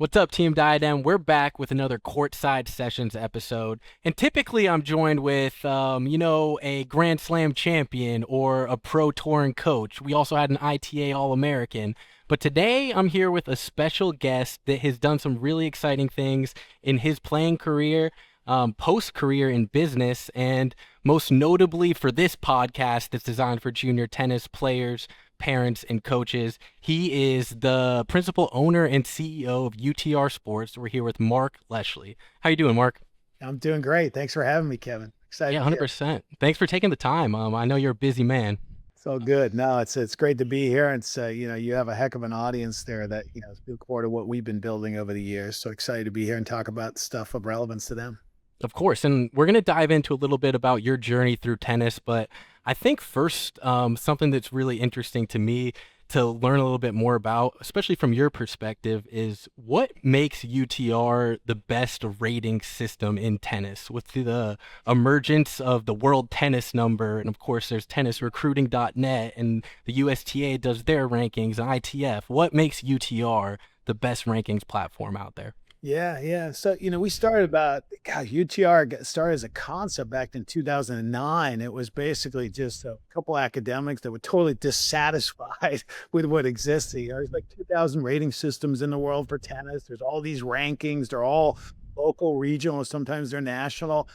What's up, Team Diadem? We're back with another Courtside Sessions episode. And typically I'm joined with, a Grand Slam champion or a pro touring coach. We also had an ITA All-American. But today I'm here with a special guest that has done some really exciting things in his playing career, post-career in business, and most notably for this podcast that's designed for junior tennis players, parents, and coaches. He is the principal owner and CEO of UTR Sports. We're here with Mark Leschly. How you doing, Mark? I'm doing great. Thanks for having me, Kevin. Excited Yeah, to be here. 100%. Thanks for taking the time. I know you're a busy man. It's all good. No, it's great to be here. It's you have a heck of an audience there that is a big part of what we've been building over the years. So excited to be here and talk about stuff of relevance to them. Of course, and we're going to dive into a little bit about your journey through tennis, but I think first, something that's really interesting to me to learn a little bit more about, especially from your perspective, is what makes UTR the best rating system in tennis with the emergence of the World Tennis Number, and of course there's tennisrecruiting.net, and the USTA does their rankings, and ITF. What makes UTR the best rankings platform out there? Yeah, yeah. So, we started UTR started as a concept back in 2009. It was basically just a couple academics that were totally dissatisfied with what existed. There's like 2,000 rating systems in the world for tennis. There's all these rankings. They're all local, regional, sometimes they're national,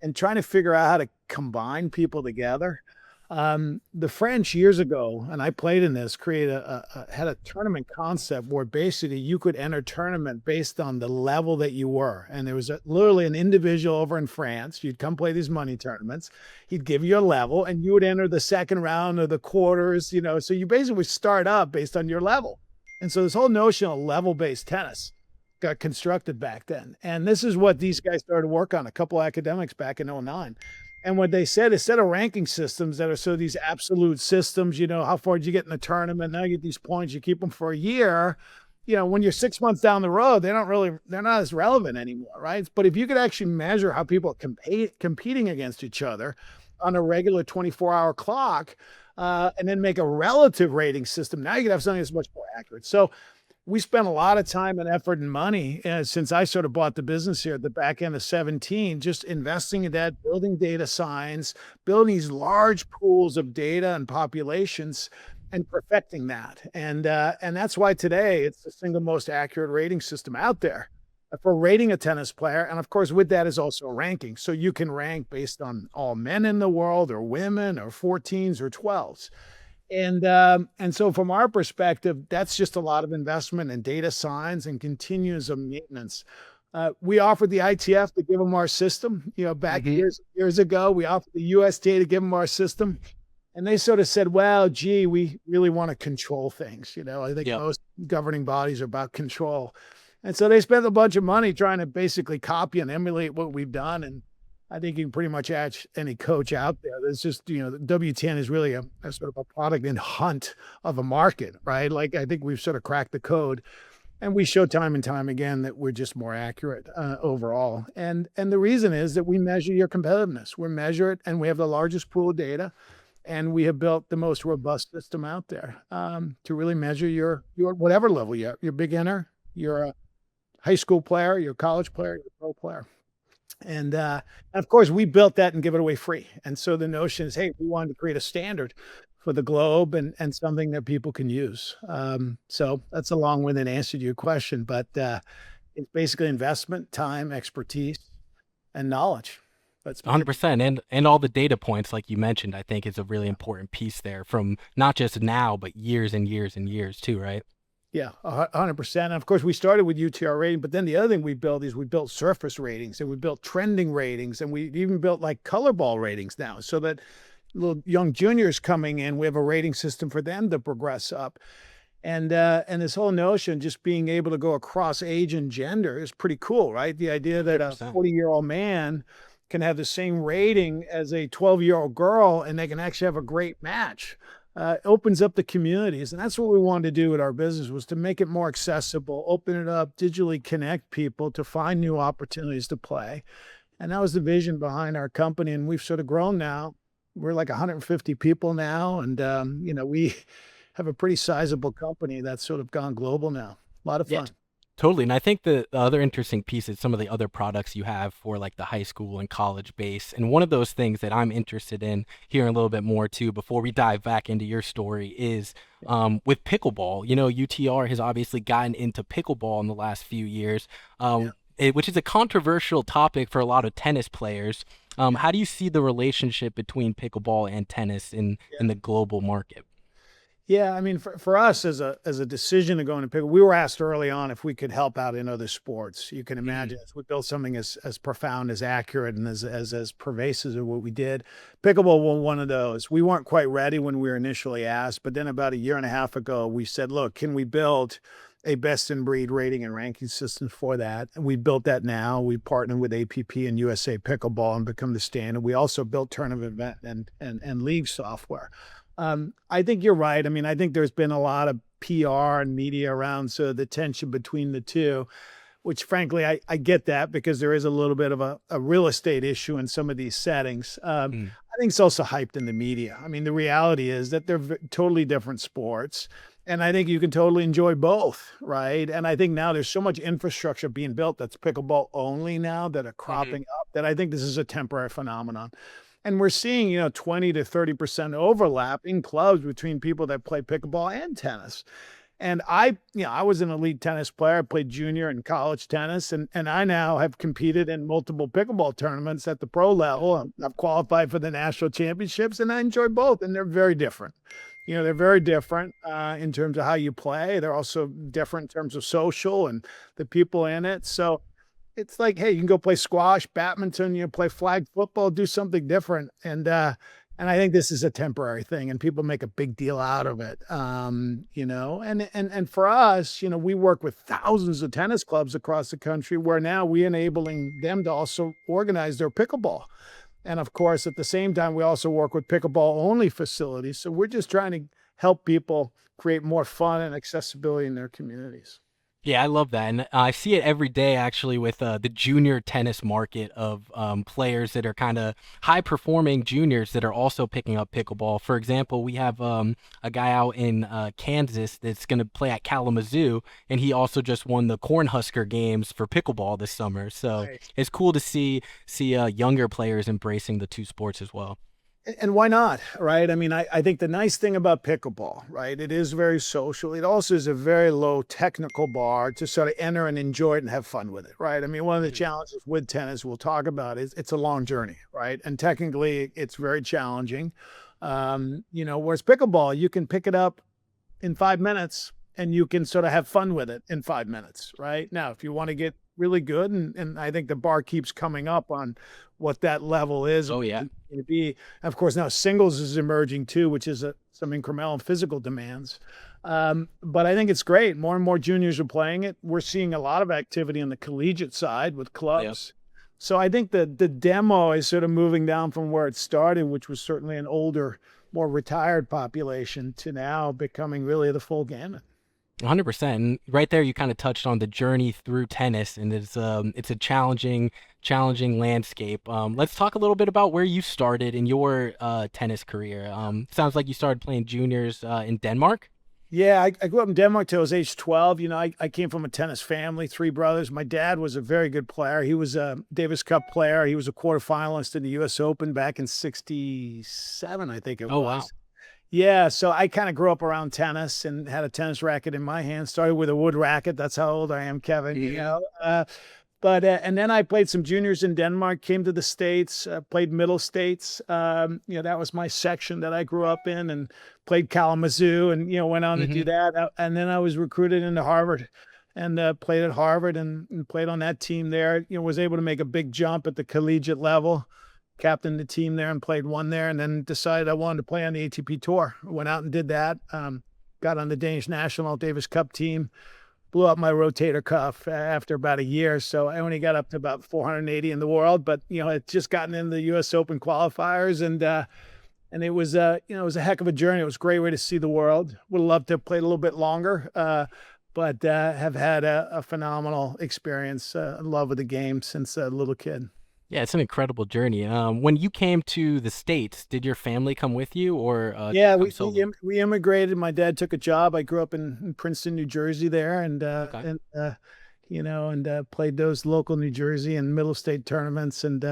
and trying to figure out how to combine people together. The French years ago, and I played in this, created had a tournament concept where basically you could enter tournament based on the level that you were. And there was literally an individual over in France. You'd come play these money tournaments. He'd give you a level and you would enter the second round or the quarters, so you basically start up based on your level. And so this whole notion of level-based tennis got constructed back then. And this is what these guys started to work on, a couple academics back in '09. And what they said, instead of ranking systems that are so these absolute systems, how far did you get in the tournament? Now you get these points, you keep them for a year. When you're 6 months down the road, they're not as relevant anymore, right? But if you could actually measure how people are competing against each other on a regular 24-hour clock, and then make a relative rating system, now you could have something that's much more accurate. So we spent a lot of time and effort and money since I sort of bought the business here at the back end of 17, just investing in that, building data science, building these large pools of data and populations and perfecting that. And that's why today it's the single most accurate rating system out there for rating a tennis player. And of course, with that is also a ranking. So you can rank based on all men in the world or women or 14s or 12s. And so from our perspective, that's just a lot of investment in data science and continuous maintenance. We offered the ITF to give them our system, back years ago. We offered the USTA to give them our system. And they sort of said, well, gee, we really want to control things. I think Yep. most governing bodies are about control. And so they spent a bunch of money trying to basically copy and emulate what we've done. And I think you can pretty much ask any coach out there. There's just, the WTN is really a sort of a product and hunt of a market, right? Like, I think we've sort of cracked the code, and we show time and time again that we're just more accurate overall. And the reason is that we measure your competitiveness. We measure it, and we have the largest pool of data, and we have built the most robust system out there to really measure your whatever level you're a beginner, you're a high school player, you're a college player, you're a pro player. And of course, we built that and give it away free. And so the notion is, hey, we wanted to create a standard for the globe and something that people can use. So that's a long-winded answer to your question, but it's basically investment, time, expertise, and knowledge. That's 100%. And all the data points, like you mentioned, I think is a really important piece there from not just now, but years and years and years too, right? Yeah, 100%. And of course, we started with UTR rating, but then the other thing we built is we built surface ratings and we built trending ratings, and we even built like color ball ratings now, so that little young juniors coming in, we have a rating system for them to progress up. And this whole notion, just being able to go across age and gender, is pretty cool, right? The idea that a 100%. 40-year-old man can have the same rating as a 12-year-old girl, and they can actually have a great match. Opens up the communities. And that's what we wanted to do with our business, was to make it more accessible, open it up, digitally connect people to find new opportunities to play. And that was the vision behind our company. And we've sort of grown now. We're like 150 people now. And, we have a pretty sizable company that's sort of gone global now. A lot of Yeah. fun. Totally. And I think the other interesting piece is some of the other products you have for like the high school and college base. And one of those things that I'm interested in hearing a little bit more too before we dive back into your story is with pickleball. You know, UTR has obviously gotten into pickleball in the last few years, Yeah. which is a controversial topic for a lot of tennis players. Yeah. How do you see the relationship between pickleball and tennis in the global market? Yeah, I mean, for us as a decision to go into pickle, we were asked early on if we could help out in other sports. You can Mhm. imagine if we built something as profound, as accurate, and as pervasive as what we did. Pickleball was one of those. We weren't quite ready when we were initially asked, but then about a year and a half ago, we said, "Look, can we build a best in breed rating and ranking system for that?" And we built that now. We partnered with APP and USA Pickleball and become the standard. We also built tournament event and league software. I think you're right. I mean, I think there's been a lot of PR and media around sort of the tension between the two, which frankly, I get that because there is a little bit of a real estate issue in some of these settings. Mm. I think it's also hyped in the media. I mean, the reality is that they're totally different sports. And I think you can totally enjoy both, right? And I think now there's so much infrastructure being built that's pickleball only now that are Mhm. cropping up that I think this is a temporary phenomenon. And we're seeing, 20 to 30% overlap in clubs between people that play pickleball and tennis. And I was an elite tennis player. I played junior and college tennis, and I now have competed in multiple pickleball tournaments at the pro level. I've qualified for the national championships, and I enjoy both. And they're very different. They're very different in terms of how you play. They're also different in terms of social and the people in it. So it's like, hey, you can go play squash, badminton, play flag football, do something different. And I think this is a temporary thing and people make a big deal out of it. And for us, we work with thousands of tennis clubs across the country where now we're enabling them to also organize their pickleball. And of course, at the same time, we also work with pickleball only facilities. So we're just trying to help people create more fun and accessibility in their communities. Yeah, I love that, and I see it every day actually with the junior tennis market of players that are kind of high performing juniors that are also picking up pickleball. For example, we have a guy out in Kansas that's going to play at Kalamazoo, and he also just won the Cornhusker Games for pickleball this summer. So Right. it's cool to see younger players embracing the two sports as well. And why not? Right. I mean, I think the nice thing about pickleball, right, it is very social. It also is a very low technical bar to sort of enter and enjoy it and have fun with it. Right. I mean, one of the Mhm. challenges with tennis we'll talk about is it's a long journey. Right. And technically, it's very challenging. Whereas pickleball, you can pick it up in 5 minutes and you can sort of have fun with it in 5 minutes, right? Now, if you want to get really good, and I think the bar keeps coming up on what that level is Oh yeah. going to be. Of course, now singles is emerging too, which is some incremental physical demands. But I think it's great. More and more juniors are playing it. We're seeing a lot of activity on the collegiate side with Yep. clubs. So I think the demo is sort of moving down from where it started, which was certainly an older, more retired population, to now becoming really the full gamut. 100%. And right there, you kind of touched on the journey through tennis, and it's a challenging landscape. Let's talk a little bit about where you started in your tennis career. Sounds like you started playing juniors in Denmark. Yeah, I grew up in Denmark till I was age 12. I came from a tennis family, three brothers. My dad was a very good player. He was a Davis Cup player. He was a quarterfinalist in the US Open back in 67, I think it Oh wow. was. Yeah, so I kind of grew up around tennis and had a tennis racket in my hand. Started with a wood racket. That's how old I am, Kevin. Mhm. But and then I played some juniors in Denmark. Came to the States, played Middle States. That was my section that I grew up in, and played Kalamazoo, and went on to do Mhm. that. And then I was recruited into Harvard, and played at Harvard, and played on that team there. Was able to make a big jump at the collegiate level, captained the team there and played one there, and then decided I wanted to play on the ATP Tour. Went out and did that. Got on the Danish national Davis Cup team. Blew up my rotator cuff after about a year, so I only got up to about 480 in the world. But it's just gotten into the U.S. Open qualifiers, and it was it was a heck of a journey. It was a great way to see the world. Would have loved to have played a little bit longer, but have had a phenomenal experience. In love with the game since a little kid. Yeah, it's an incredible journey. When you came to the States, did your family come with you, or did Yeah, you come we we solo? im we immigrated. My dad took a job. I grew up in Princeton, New Jersey there, Okay. and played those local New Jersey and Middle State tournaments. And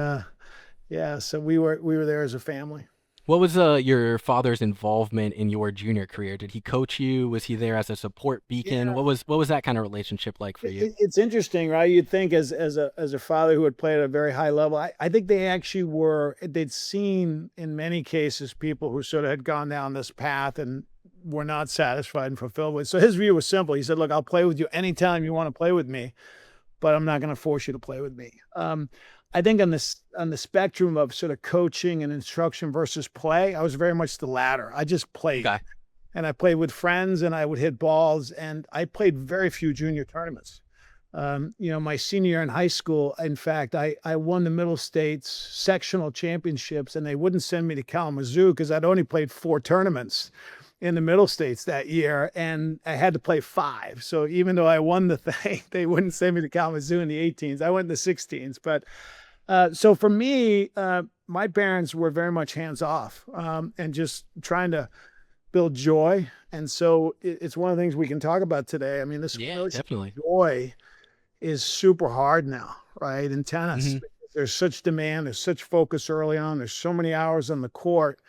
yeah, so we were there as a family. What was your father's involvement in your junior career? Did he coach you? Was he there as a support beacon? Yeah. What was that kind of relationship like for you? It's interesting, right? You'd think as a father who had played at a very high level, I think they actually they'd seen in many cases people who sort of had gone down this path and were not satisfied and fulfilled with. So his view was simple. He said, "Look, I'll play with you anytime you want to play with me, but I'm not going to force you to play with me." I think on the spectrum of sort of coaching and instruction versus play, I was very much the latter. I just played. Okay. And I played with friends and I would hit balls, and I played very few junior tournaments. My senior year in high school, in fact, I won the Middle States sectional championships, and they wouldn't send me to Kalamazoo because I'd only played 4 tournaments in the Middle States that year, and I had to play 5. So even though I won the thing, they wouldn't send me to Kalamazoo in the 18s. I went in the 16s. But so for me, my parents were very much hands off, and just trying to build joy. And so it's one of the things we can talk about today. I mean, this Yeah, notion definitely. of joy is super hard now, right? In tennis, Hmm. there's such demand, there's such focus early on, there's so many hours on the court.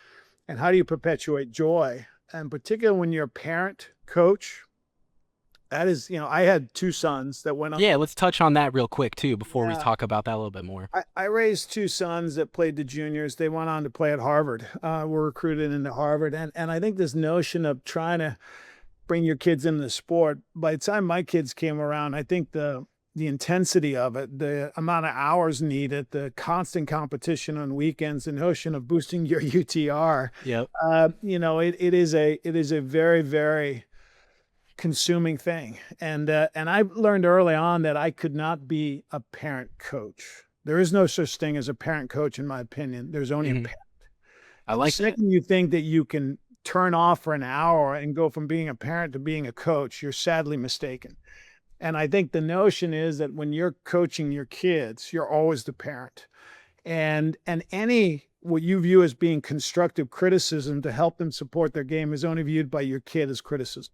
And how do you perpetuate joy? And particularly when you're a parent, coach, that is, I had 2 sons that went on. Yeah, let's touch on that real quick too before we Yeah. talk about that a little bit more. I raised 2 sons that played the juniors. They went on to play at Harvard, were recruited into Harvard. And I think this notion of trying to bring your kids into the sport, by the time my kids came around, I think the intensity of it, the amount of hours needed, the constant competition on weekends, the notion of boosting your UTR, Yep. it is a very, very consuming thing. And I learned early on that I could not be a parent coach. There is no such thing as a parent coach, in my opinion. There's only a Hmm. parent. I The like that. second you think that you can turn off for an hour and go from being a parent to being a coach, you're sadly mistaken. And I think the notion is that when you're coaching your kids, you're always the parent. And any what you view as being constructive criticism to help them support their game is only viewed by your kid as criticism.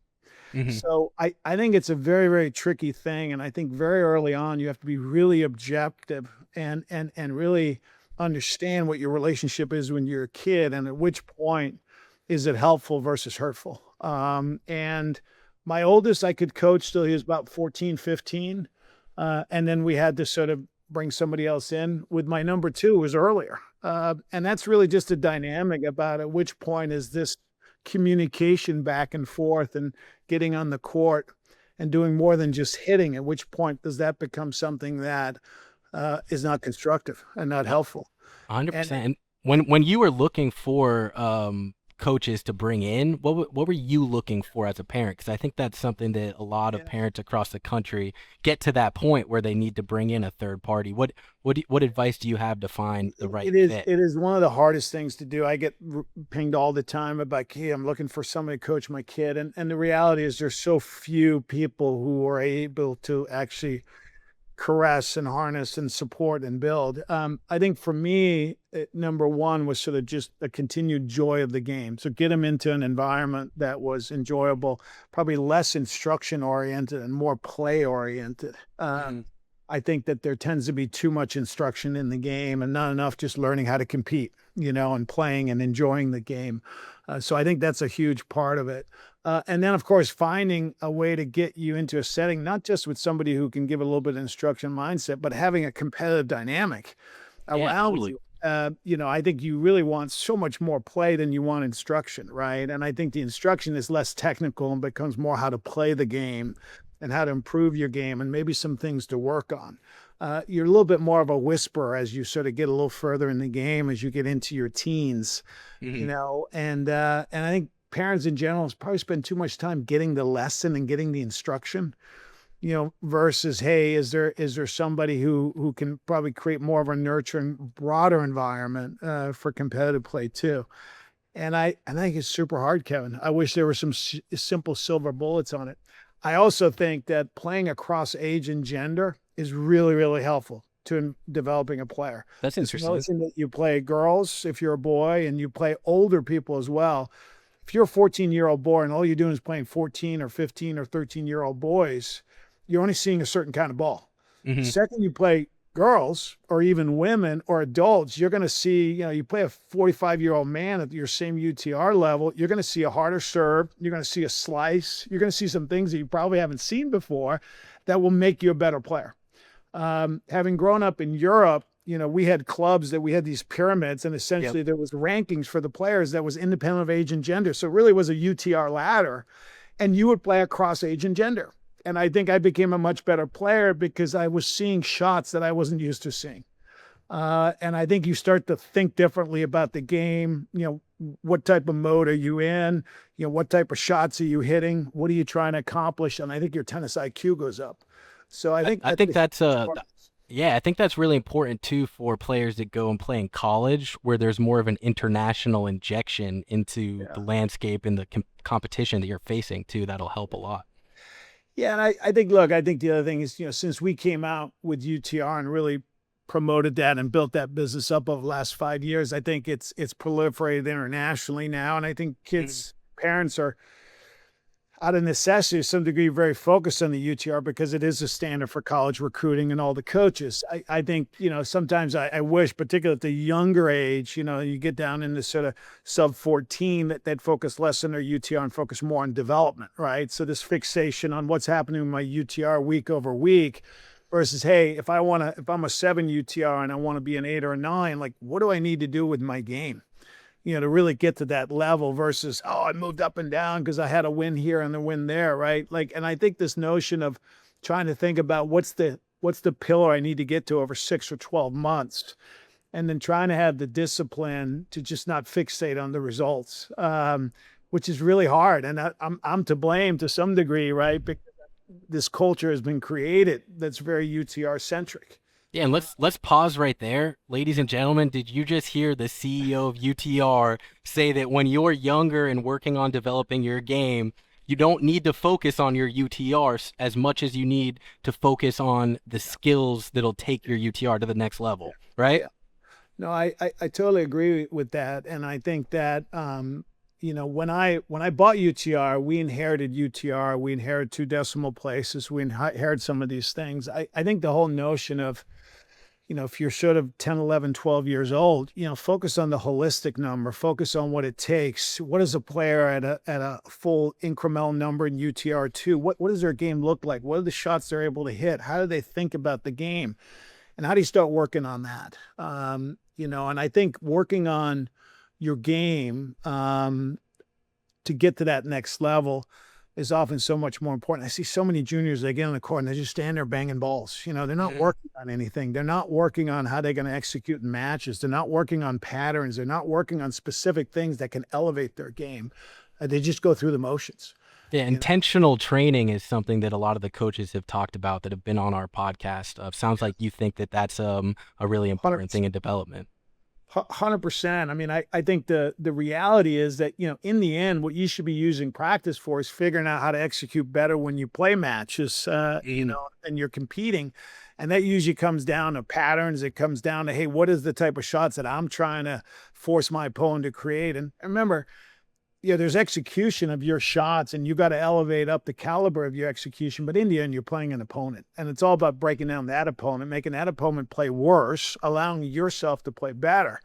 Hmm. So I think it's a very, very tricky thing. And I think very early on, you have to be really objective and really understand what your relationship is when you're a kid and at which point is it helpful versus hurtful. And my oldest, I could coach till he was about 14, 15. And then we had to sort of bring somebody else in. With my number 2, it was earlier. And that's really just a dynamic about at which point is this communication back and forth and getting on the court and doing more than just hitting. At which point does that become something that is not constructive and not helpful? And 100%. And when you were looking for coaches to bring in, what were you looking for as a parent? Because I think that's something that a lot of yeah, parents across the country get to that point where they need to bring in a third party. What advice do you have to find the right it is fit? it is one of the hardest things to do. I get pinged all the time about, hey, I'm looking for somebody to coach my kid. And the reality is there's so few people who are able to actually caress and harness and support and build. I think for me, number one was sort of just the continued joy of the game. So get them into an environment that was enjoyable, probably less instruction oriented and more play oriented. Mhm. I think that there tends to be too much instruction in the game and not enough just learning how to compete, and playing and enjoying the game. So I think that's a huge part of it. And then, of course, finding a way to get you into a setting, not just with somebody who can give a little bit of instruction mindset, but having a competitive dynamic Yeah, around totally. you. I think you really want so much more play than you want instruction, right? And I think the instruction is less technical and becomes more how to play the game and how to improve your game and maybe some things to work on. You're a little bit more of a whisperer as you sort of get a little further in the game, as you get into your teens, Hmm. and I think parents in general probably spend too much time getting the lesson and getting the instruction, versus, hey, is there somebody who can probably create more of a nurturing, broader environment for competitive play too. And I think it's super hard, Kevin. I wish there were some simple silver bullets on it. I also think that playing across age and gender is really, really helpful to developing a player. That's This interesting. notion that you play girls if you're a boy and you play older people as well. If you're a 14-year-old boy and all you're doing is playing 14 or 15 or 13-year-old boys, you're only seeing a certain kind of ball. The Hmm. second you play girls or even women or adults, you're going to see, you play a 45-year-old man at your same UTR level, you're going to see a harder serve. You're going to see a slice. You're going to see some things that you probably haven't seen before that will make you a better player. Having grown up in Europe, we had clubs that we had these pyramids, and Yep. essentially there was rankings for the players that was independent of age and gender. So it really was a UTR ladder, and you would play across age and gender. And I think I became a much better player because I was seeing shots that I wasn't used to seeing. And I think you start to think differently about the game. What type of mode are you in? What type of shots are you hitting? What are you trying to accomplish? And I think your tennis IQ goes up. So I think I that's think a that's huge part. yeah, I think that's really important too for players that go and play in college, where there's more of an international injection into Yeah. the landscape and the competition that you're facing too. That'll help a lot. Yeah. And I think, look, I think the other thing is, since we came out with UTR and really promoted that and built that business up over the last 5 years, I think it's proliferated internationally now. And I think Mhm. kids, parents are out of necessity, to some degree, very focused on the UTR because it is a standard for college recruiting and all the coaches. I think, sometimes I wish, particularly at the younger age, you get down into sort of sub 14, that they'd focus less on their UTR and focus more on development, right? So this fixation on what's happening with my UTR week over week versus, hey, if I'm a 7 UTR and I want to be an 8 or a 9, like, what do I need to do with my game? To really get to that level versus, oh, I moved up and down because I had a win here and a win there, right? Like, and I think this notion of trying to think about what's the pillar I need to get to over 6 or 12 months, and then trying to have the discipline to just not fixate on the results, which is really hard. And I'm to blame to some degree, right? Because this culture has been created that's very UTR centric. Yeah, and let's pause right there. Ladies and gentlemen, did you just hear the CEO of UTR say that when you're younger and working on developing your game, you don't need to focus on your UTR as much as you need to focus on the skills that'll take your UTR to the next level, right? Yeah. No, I totally agree with that. And I think that, when I bought UTR, we inherited UTR, we inherited 2 decimal places, we inherited some of these things. I think the whole notion of, if you're sort of 10, 11, 12 years old, focus on the holistic number, focus on what it takes. What is a player at a full incremental number in UTR2? What does their game look like? What are the shots they're able to hit? How do they think about the game? And how do you start working on that? And I think working on your game to get to that next level is often so much more important. I see so many juniors, they get on the court and they just stand there banging balls. They're not Mhm. working on anything. They're not working on how they're going to execute in matches. They're not working on patterns. They're not working on specific things that can elevate their game. They just go through the motions. Yeah, You know, intentional training is something that a lot of the coaches have talked about that have been on our podcast. Sounds like you think that that's a really important thing in development. 100%. I mean, I think the reality is that, in the end, what you should be using practice for is figuring out how to execute better when you play matches, Mhm. and you're competing. And that usually comes down to patterns. It comes down to, hey, what is the type of shots that I'm trying to force my opponent to create? And remember, there's execution of your shots, and you got to elevate up the caliber of your execution. But in the end, you're playing an opponent, and it's all about breaking down that opponent, making that opponent play worse, allowing yourself to play better.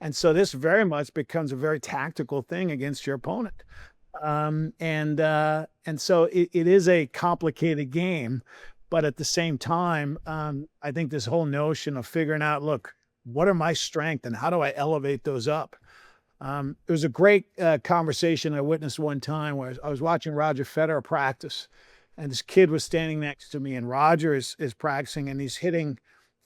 And so this very much becomes a very tactical thing against your opponent. And so it is a complicated game, but at the same time, I think this whole notion of figuring out, look, what are my strengths and how do I elevate those up? There was a great conversation I witnessed one time where I was watching Roger Federer practice, and this kid was standing next to me, and Roger is practicing, and he's hitting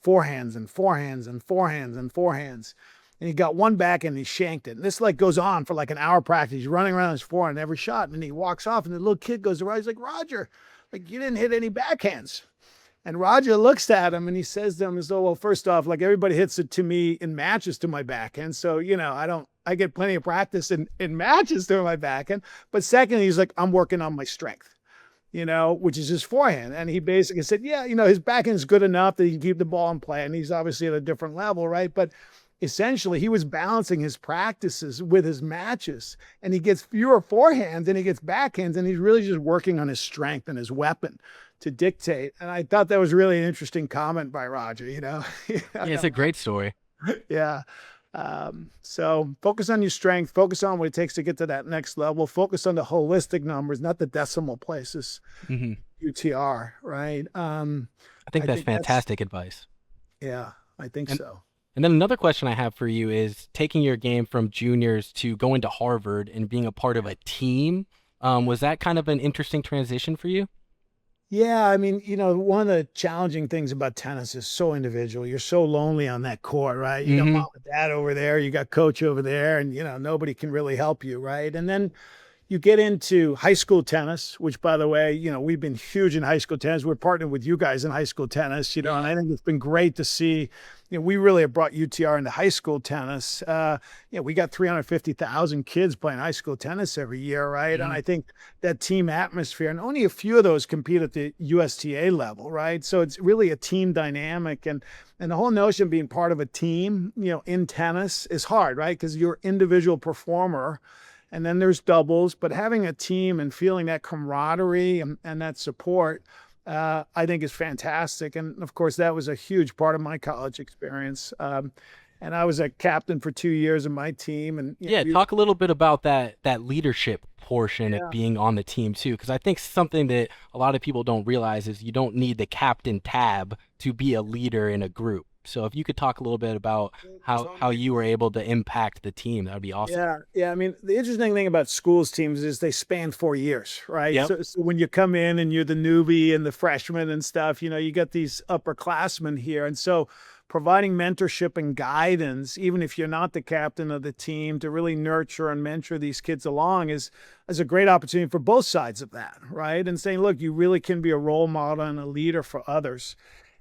forehands and forehands and forehands and forehands. And he got one back and he shanked it. And this like goes on for like an hour practice. He's running around his forehand every shot, and he walks off, and the little kid goes around. He's like, Roger, like, you didn't hit any backhands. And Roger looks at him and he says to him as though, well, first off, like, everybody hits it to me in matches to my backhand. So, I get plenty of practice in matches to my backhand. But second, he's like, I'm working on my strength, which is his forehand. And he basically said, yeah, his backhand is good enough that he can keep the ball in play. And he's obviously at a different level, right? But essentially, he was balancing his practices with his matches, and he gets fewer forehands and he gets backhands, and he's really just working on his strength and his weapon to dictate. And I thought that was really an interesting comment by Roger, I Yeah, it's don't a know. great story. Yeah. So focus on your strength, focus on what it takes to get to that next level, focus on the holistic numbers, not the decimal places, Hmm. UTR, right? I think I that's think that's, fantastic advice. yeah, I think And so. and then another question I have for you is taking your game from juniors to going to Harvard and being a part of a team. Was that kind of an interesting transition for you? Yeah, I mean, one of the challenging things about tennis is so individual. You're so lonely on that court, right? You got Hmm. mom and dad over there, you got coach over there, and nobody can really help you, right? And then you get into high school tennis, which, by the way, we've been huge in high school tennis. We're partnered with you guys in high school tennis, and Yeah. I think it's been great to see. We really have brought UTR into high school tennis. We got 350,000 kids playing high school tennis every year, right? And Hmm. I think that team atmosphere, and only a few of those compete at the USTA level, right? So it's really a team dynamic, and the whole notion of being part of a team, in tennis is hard, right? Because you're an individual performer and then there's doubles, but having a team and feeling that camaraderie and that support, I think is fantastic. And of course, that was a huge part of my college experience. And I was a captain for 2 years of my team. And Yeah, talk a little bit about that leadership portion of yeah, being on the team too, because I think something that a lot of people don't realize is you don't need the captain tab to be a leader in a group. So if you could talk a little bit about how totally. you were able to impact the team, that would be awesome. Yeah. I mean, the interesting thing about schools teams is they span 4 years, right? Yep. So when you come in and you're the newbie and the freshman and stuff, you got these upperclassmen here. And so providing mentorship and guidance, even if you're not the captain of the team, to really nurture and mentor these kids along is a great opportunity for both sides of that, right? And saying, look, you really can be a role model and a leader for others.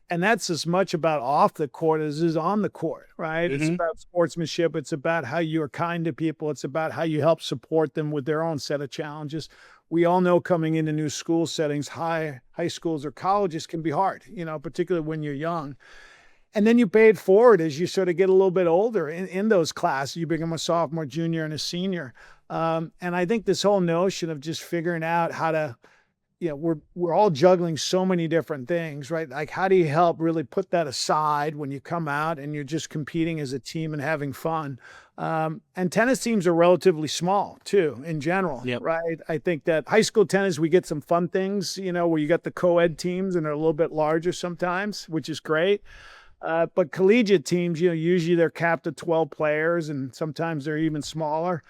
And that's as much about off the court as is on the court, right? It's Hmm. about sportsmanship. It's about how you are kind to people. It's about how you help support them with their own set of challenges. We all know coming into new school settings, high schools or colleges can be hard, particularly when you're young. And then you pay it forward as you sort of get a little bit older in those classes. You become a sophomore, junior, and a senior. And I think this whole notion of just figuring out how to, we're all juggling so many different things, right? Like, how do you help really put that aside when you come out and you're just competing as a team and having fun? And tennis teams are relatively small too, in general, Yep. right? I think that high school tennis, we get some fun things, where you got the co-ed teams and they're a little bit larger sometimes, which is great. But collegiate teams, usually they're capped at 12 players and sometimes they're even smaller.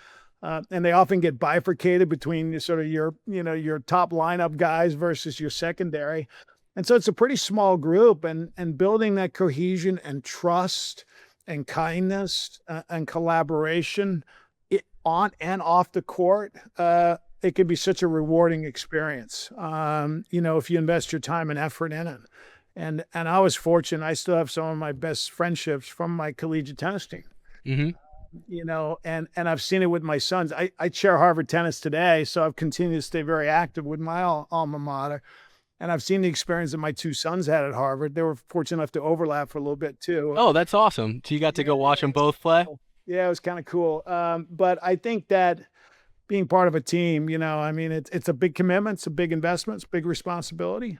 And they often get bifurcated between your top lineup guys versus your secondary. And so it's a pretty small group, and building that cohesion and trust and kindness and collaboration on and off the court, it can be such a rewarding experience, if you invest your time and effort in it. And I was fortunate. I still have some of my best friendships from my collegiate tennis team. Hmm. And I've seen it with my sons. I chair Harvard tennis today, so I've continued to stay very active with my alma mater. And I've seen the experience that my two sons had at Harvard. They were fortunate enough to overlap for a little bit too. Oh, that's awesome. So you got to Yeah, go watch them both play? yeah, it was kind of cool. But I think that being part of a team, I mean, it's a big commitment, it's a big investment, it's a big responsibility.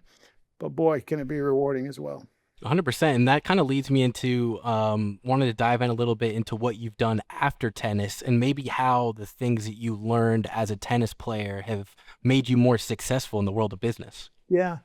But boy, can it be rewarding as well. 100%. And that kind of leads me into wanting to dive in a little bit into what you've done after tennis and maybe how the things that you learned as a tennis player have made you more successful in the world of business. Yeah.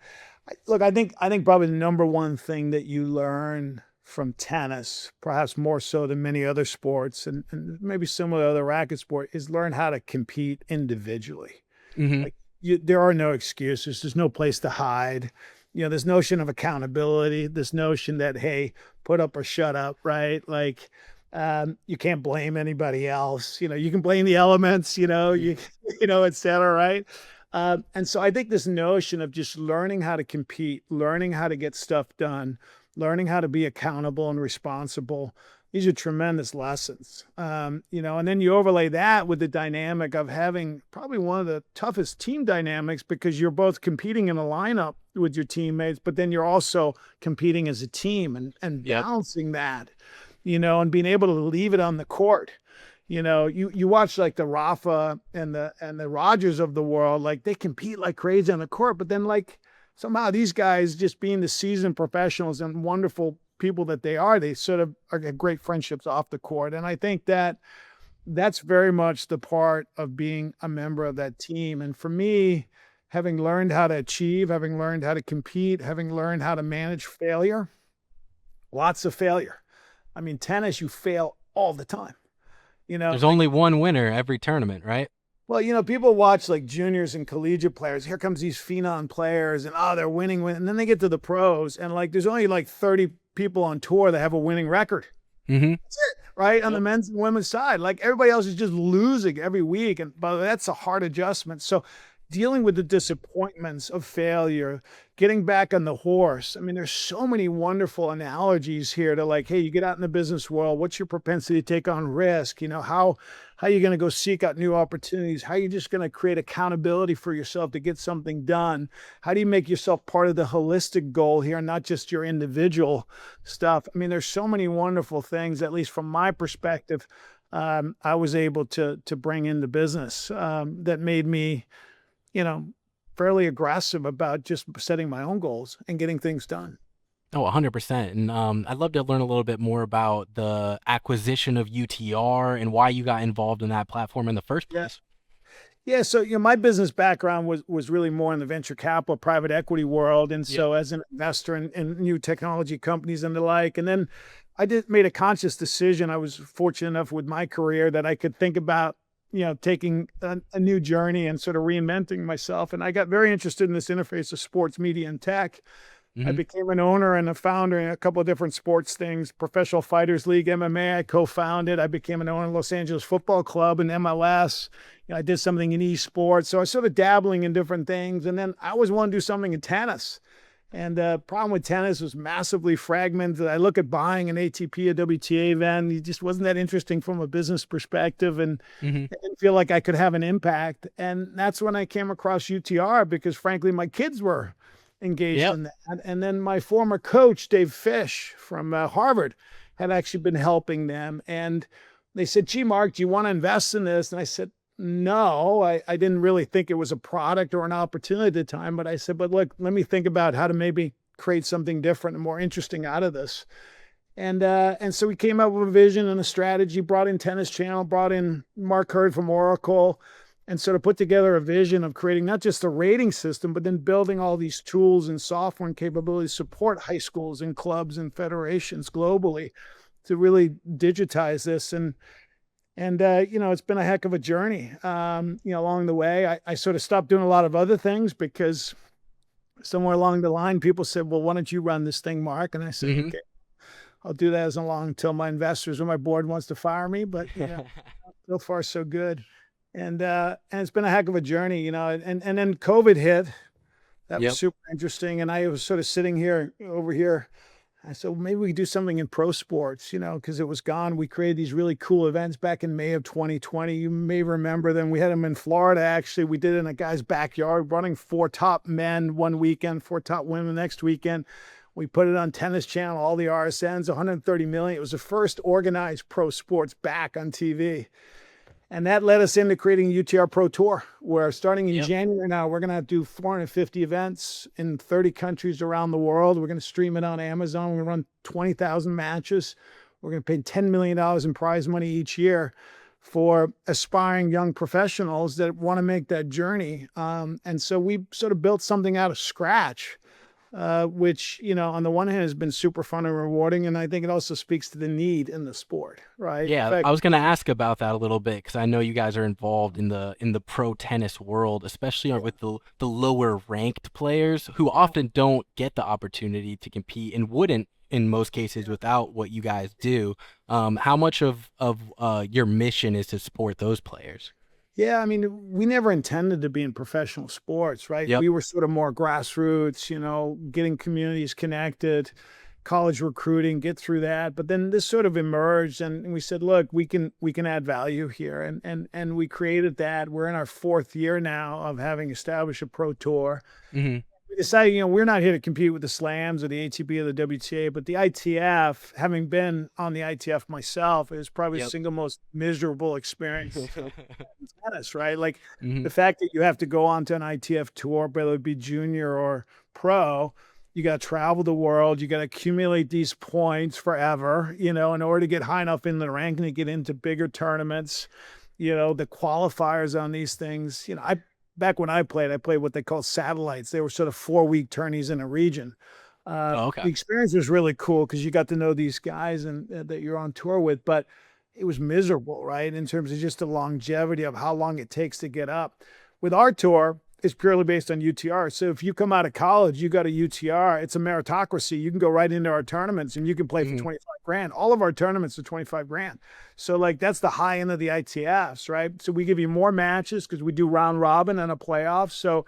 Look, I think probably the number one thing that you learn from tennis, perhaps more so than many other sports, and maybe similar to other racket sport, is learn how to compete individually. Hmm. Like, there are no excuses. There's no place to hide. This notion of accountability, this notion that, hey, put up or shut up, right? Like, you can't blame anybody else. You can blame the elements, et cetera, right? And so I think this notion of just learning how to compete, learning how to get stuff done, learning how to be accountable and responsible, these are tremendous lessons. And then you overlay that with the dynamic of having probably one of the toughest team dynamics because you're both competing in a lineup with your teammates, but then you're also competing as a team and Yep. balancing that, and being able to leave it on the court. You watch like the Rafa and the Rogers of the world, like they compete like crazy on the court, but then like somehow these guys, just being the seasoned professionals and wonderful people that they are, they sort of are get great friendships off the court. And I think that that's very much the part of being a member of that team. And for me, having learned how to achieve, having learned how to compete, having learned how to manage failure, lots of failure. I mean, tennis, you fail all the time. There's Like, only one winner every tournament, right? well, people watch like juniors and collegiate players. Here comes these phenom players, and they're winning. And then they get to the pros, and like there's only like 30 people on tour that have a winning record. Mm-hmm. That's it, right? On the men's and women's side. Like everybody else is just losing every week. And but that's a hard adjustment. So dealing with the disappointments of failure, getting back on the horse. I mean, there's so many wonderful analogies here to like, hey, you get out in the business world, what's your propensity to take on risk? How are you going to go seek out new opportunities? How are you just going to create accountability for yourself to get something done? How do you make yourself part of the holistic goal here, not just your individual stuff? I mean, there's so many wonderful things, at least from my perspective, I was able to bring into business that made me, fairly aggressive about just setting my own goals and getting things done. Oh, 100%. And I'd love to learn a little bit more about the acquisition of UTR and why you got involved in that platform in the first place. Yeah. So, my business background was really more in the venture capital, private equity world. And so as an investor in new technology companies and the like, and then I made a conscious decision. I was fortunate enough with my career that I could think about, taking a new journey and sort of reinventing myself. And I got very interested in this interface of sports, media, and tech. I became an owner and a founder in a couple of different sports things, Professional Fighters League, MMA, I co-founded. I became an owner in Los Angeles Football Club and MLS. I did something in esports. So I was sort of dabbling in different things. And then I always wanted to do something in tennis. And the problem with tennis was massively fragmented. I look at buying an ATP, a WTA event. It just wasn't that interesting from a business perspective. And I didn't feel like I could have an impact. And that's when I came across UTR because, frankly, my kids were engaged in that. And then my former coach, Dave Fish from Harvard, had actually been helping them. And they said, gee, Mark, do you want to invest in this? And I said, no, I didn't really think it was a product or an opportunity at the time. But I said, but look, let me think about how to maybe create something different and more interesting out of this. And so we came up with a vision and a strategy, brought in Tennis Channel, brought in Mark Hurd from Oracle, and sort of put together a vision of creating not just a rating system, but then building all these tools and software and capabilities to support high schools and clubs and federations globally to really digitize this. And it's been a heck of a journey, along the way. I sort of stopped doing a lot of other things because somewhere along the line, people said, well, why don't you run this thing, Mark? And I said, okay, I'll do that as long until my investors or my board wants to fire me. But so far, so good. And it's been a heck of a journey, and then COVID hit. That was super interesting. And I was sort of sitting over here. I said, well, maybe we could do something in pro sports, because it was gone. We created these really cool events back in May of 2020. You may remember them. We had them in Florida, actually. We did it in a guy's backyard, running 4 top men one weekend, 4 top women the next weekend. We put it on Tennis Channel, all the RSNs, 130 million. It was the first organized pro sports back on TV. And that led us into creating UTR Pro Tour, where starting in January now, we're going to do 450 events in 30 countries around the world. We're going to stream it on Amazon. We're going to run 20,000 matches. We're going to pay $10 million in prize money each year for aspiring young professionals that want to make that journey. And so we sort of built something out of scratch, which, on the one hand has been super fun and rewarding. And I think it also speaks to the need in the sport, right? Yeah, In fact, I was going to ask about that a little bit because I know you guys are involved in the pro tennis world, especially with the lower ranked players who often don't get the opportunity to compete and wouldn't in most cases without what you guys do. How much of your mission is to support those players? Yeah, I mean, we never intended to be in professional sports, right? Yep. We were sort of more grassroots, getting communities connected, college recruiting, get through that. But then this sort of emerged, and we said, look, we can add value here, and we created that. We're in our 4th year now of having established a pro tour. we decided, we're not here to compete with the slams or the ATP or the WTA, but the ITF, having been on the ITF myself, is probably the Yep. single most miserable experience in tennis, right? Like Hmm. the fact that you have to go on to an ITF tour, whether it be junior or pro, you got to travel the world, you got to accumulate these points forever, in order to get high enough in the ranking to get into bigger tournaments. The qualifiers on these things, I back when I played what they call satellites. They were sort of 4-week tourneys in a region. Oh, okay. The experience was really cool because you got to know these guys and that you're on tour with, but it was miserable, right? In terms of just the longevity of how long it takes to get up. With our tour, it's purely based on UTR. So if you come out of college, you got a UTR, it's a meritocracy. You can go right into our tournaments and you can play for Hmm. 25 grand. All of our tournaments are 25 grand. So like that's the high end of the ITFs, right? So we give you more matches because we do round robin and a playoff. So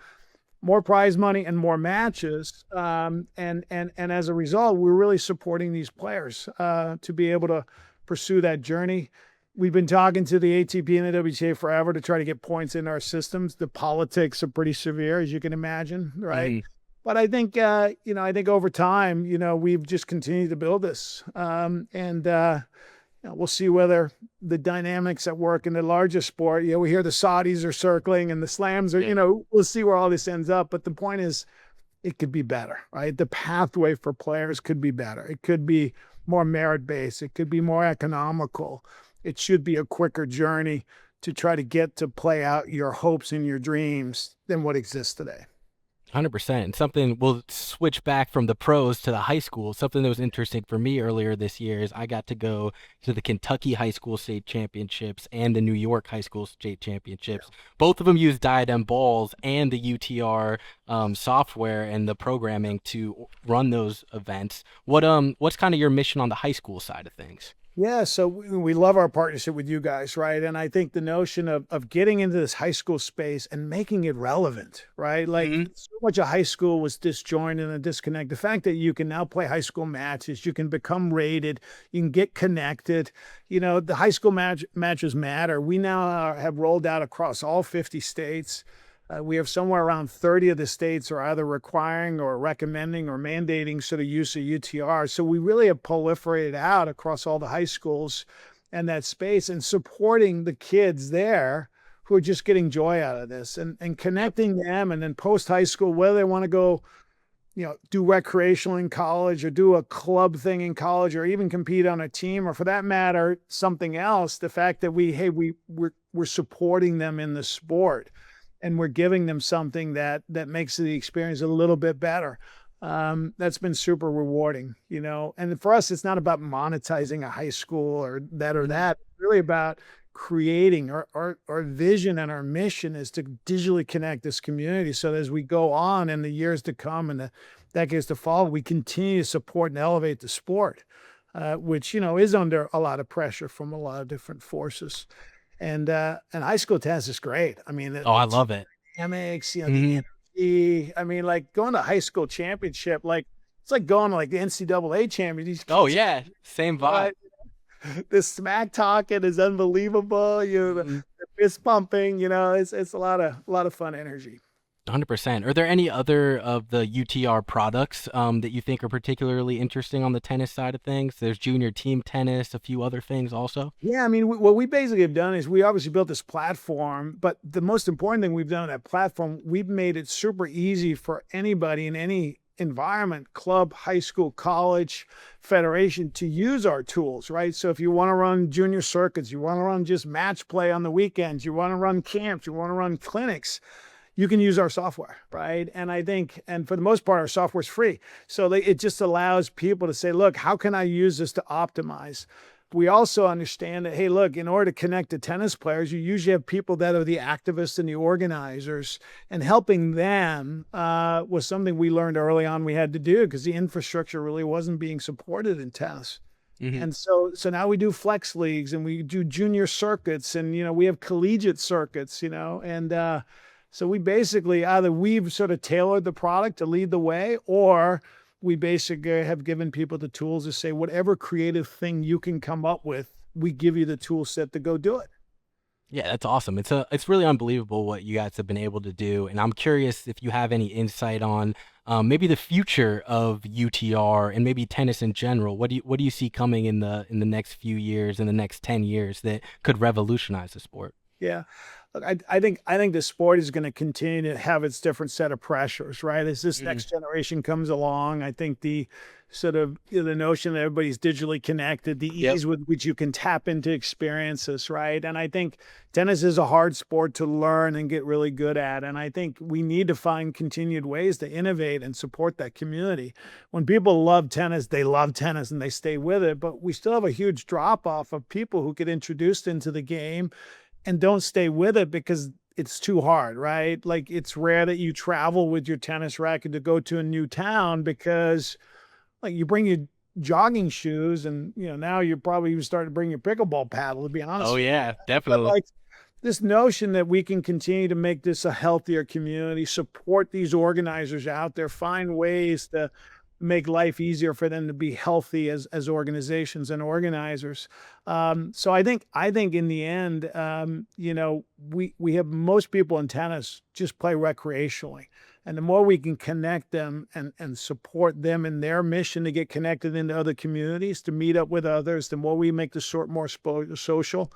more prize money and more matches. And as a result, we're really supporting these players to be able to pursue that journey. We've been talking to the ATP and the WTA forever to try to get points in our systems. The politics are pretty severe, as you can imagine, right? Hmm. But I think, I think over time, we've just continued to build this. We'll see whether the dynamics at work in the largest sport, we hear the Saudis are circling and the slams are, Yeah. we'll see where all this ends up. But the point is, it could be better, right? The pathway for players could be better. It could be more merit based. It could be more economical. It should be a quicker journey to try to get to play out your hopes and your dreams than what exists today. 100%. And something we'll switch back from the pros to the high school. Something that was interesting for me earlier this year is I got to go to the Kentucky High School State Championships and the New York High School State Championships. Both of them use Diadem balls and the UTR software and the programming to run those events. What's kind of your mission on the high school side of things? Yeah, so we love our partnership with you guys, right? And I think the notion of getting into this high school space and making it relevant, right? Like Hmm. so much of high school was disjointed and disconnected. The fact that you can now play high school matches, you can become rated, you can get connected. The high school matches matter. We now have rolled out across all 50 states. We have somewhere around 30 of the states are either requiring or recommending or mandating sort of use of UTR. So we really have proliferated out across all the high schools and that space and supporting the kids there who are just getting joy out of this and connecting them. And then post high school, whether they want to go, do recreational in college or do a club thing in college or even compete on a team or for that matter, something else. The fact that we're supporting them in the sport and we're giving them something that makes the experience a little bit better. That's been super rewarding, And for us, it's not about monetizing a high school or that or Hmm. that. It's really about creating our vision and our mission is to digitally connect this community so that as we go on in the years to come and the decades to follow, we continue to support and elevate the sport, which, is under a lot of pressure from a lot of different forces. And high school tennis is great. I mean, Oh, I the team love it. dynamics, the Hmm. energy. I mean, like going to high school championship, like it's like going to like the NCAA championship. These Oh, kids, yeah. Same vibe. the smack talking is unbelievable. Hmm. The fist pumping. It's a lot of fun energy. 100%. Are there any other of the UTR products that you think are particularly interesting on the tennis side of things? There's junior team tennis, a few other things also. Yeah, I mean, what we basically have done is we obviously built this platform, but the most important thing we've done on that platform, we've made it super easy for anybody in any environment, club, high school, college, federation to use our tools, right? So if you want to run junior circuits, you want to run just match play on the weekends, you want to run camps, you want to run clinics, you can use our software, right? And I think, and for the most part, our software is free. So it just allows people to say, look, how can I use this to optimize? We also understand that, hey, look, in order to connect to tennis players, you usually have people that are the activists and the organizers, and helping them was something we learned early on we had to do because the infrastructure really wasn't being supported in tennis. Hmm. And so now we do flex leagues and we do junior circuits and, we have collegiate circuits, and so we basically either we've sort of tailored the product to lead the way, or we basically have given people the tools to say, whatever creative thing you can come up with, we give you the tool set to go do it. Yeah, that's awesome. It's really unbelievable what you guys have been able to do, and I'm curious if you have any insight on maybe the future of UTR and maybe tennis in general. What do you see coming in the next few years, in the next 10 years that could revolutionize the sport? Yeah. Look, I think the sport is going to continue to have its different set of pressures, right? As this Mm. next generation comes along, I think the sort of the notion that everybody's digitally connected, the Yep. ease with which you can tap into experiences, right? And I think tennis is a hard sport to learn and get really good at. And I think we need to find continued ways to innovate and support that community. When people love tennis, they love tennis and they stay with it. But we still have a huge drop off of people who get introduced into the game and don't stay with it because it's too hard, right? Like it's rare that you travel with your tennis racket to go to a new town because like you bring your jogging shoes and now you're probably even starting to bring your pickleball paddle, to be Oh honest. yeah, But definitely. like this notion that we can continue to make this a healthier community, support these organizers out there, find ways to make life easier for them to be healthy as organizations and organizers. So I think in the end, we have most people in tennis just play recreationally. And the more we can connect them and support them in their mission to get connected into other communities, to meet up with others, the more we make the sport more social.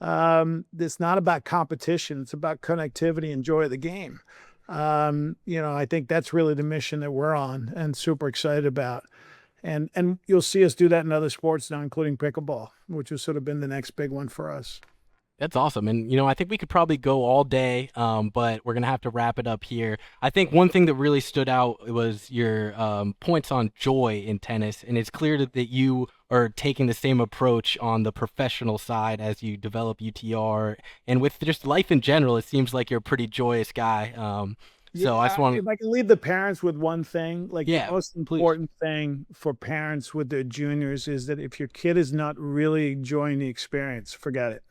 It's not about competition. It's about connectivity and joy of the game. I think that's really the mission that we're on and super excited about. And you'll see us do that in other sports now, including pickleball, which has sort of been the next big one for us. That's awesome. And, I think we could probably go all day, but we're going to have to wrap it up here. I think one thing that really stood out was your points on joy in tennis. And it's clear that you are taking the same approach on the professional side as you develop UTR. And with just life in general, it seems like you're a pretty joyous guy. So I just Yeah, want if I can leave the parents with one thing, like the yeah, most please. important thing for parents with their juniors is that if your kid is not really enjoying the experience, forget it.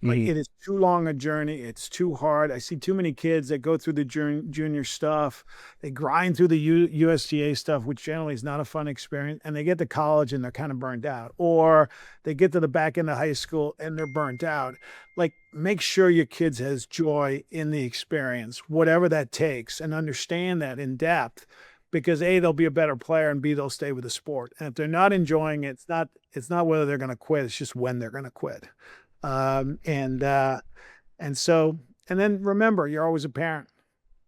Like Mhm. it is too long a journey. It's too hard. I see too many kids that go through the junior stuff. They grind through the USTA stuff, which generally is not a fun experience. And they get to college and they're kind of burnt out. Or they get to the back end of high school and they're burnt out. Like make sure your kids has joy in the experience, whatever that takes, and understand that in depth. Because A, they'll be a better player, and B, they'll stay with the sport. And if they're not enjoying it, it's not whether they're going to quit, it's just when they're going to quit. Um, and uh, and then remember, you're always a parent,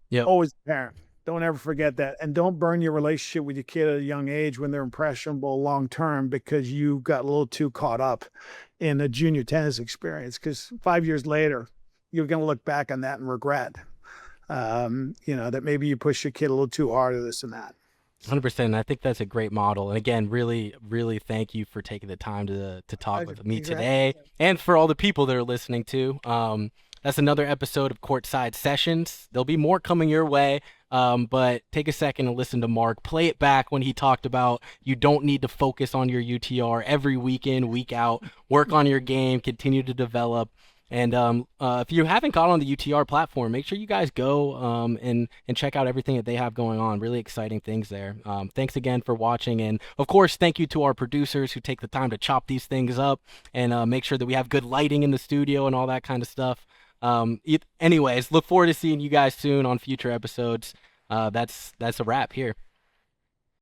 Yep. always a parent. Don't ever forget that, and don't burn your relationship with your kid at a young age when they're impressionable long term because you got a little too caught up in a junior tennis experience. Because 5 years later, you're going to look back on that and regret, that maybe you pushed your kid a little too hard or this and that. 100%. I think that's a great model. And again, really, really thank you for taking the time to talk Pleasure. with me Thanks for having today, me. and for all the people that are listening too. That's another episode of Courtside Sessions. There'll be more coming your way. But take a second and listen to Mark. Play it back when he talked about you don't need to focus on your UTR every week in, week out. Work on your game, continue to develop. And if you haven't got on the UTR platform, make sure you guys go and check out everything that they have going on. Really exciting things there. Thanks again for watching, and of course, thank you to our producers who take the time to chop these things up and make sure that we have good lighting in the studio and all that kind of stuff. Anyways, look forward to seeing you guys soon on future episodes. That's a wrap here.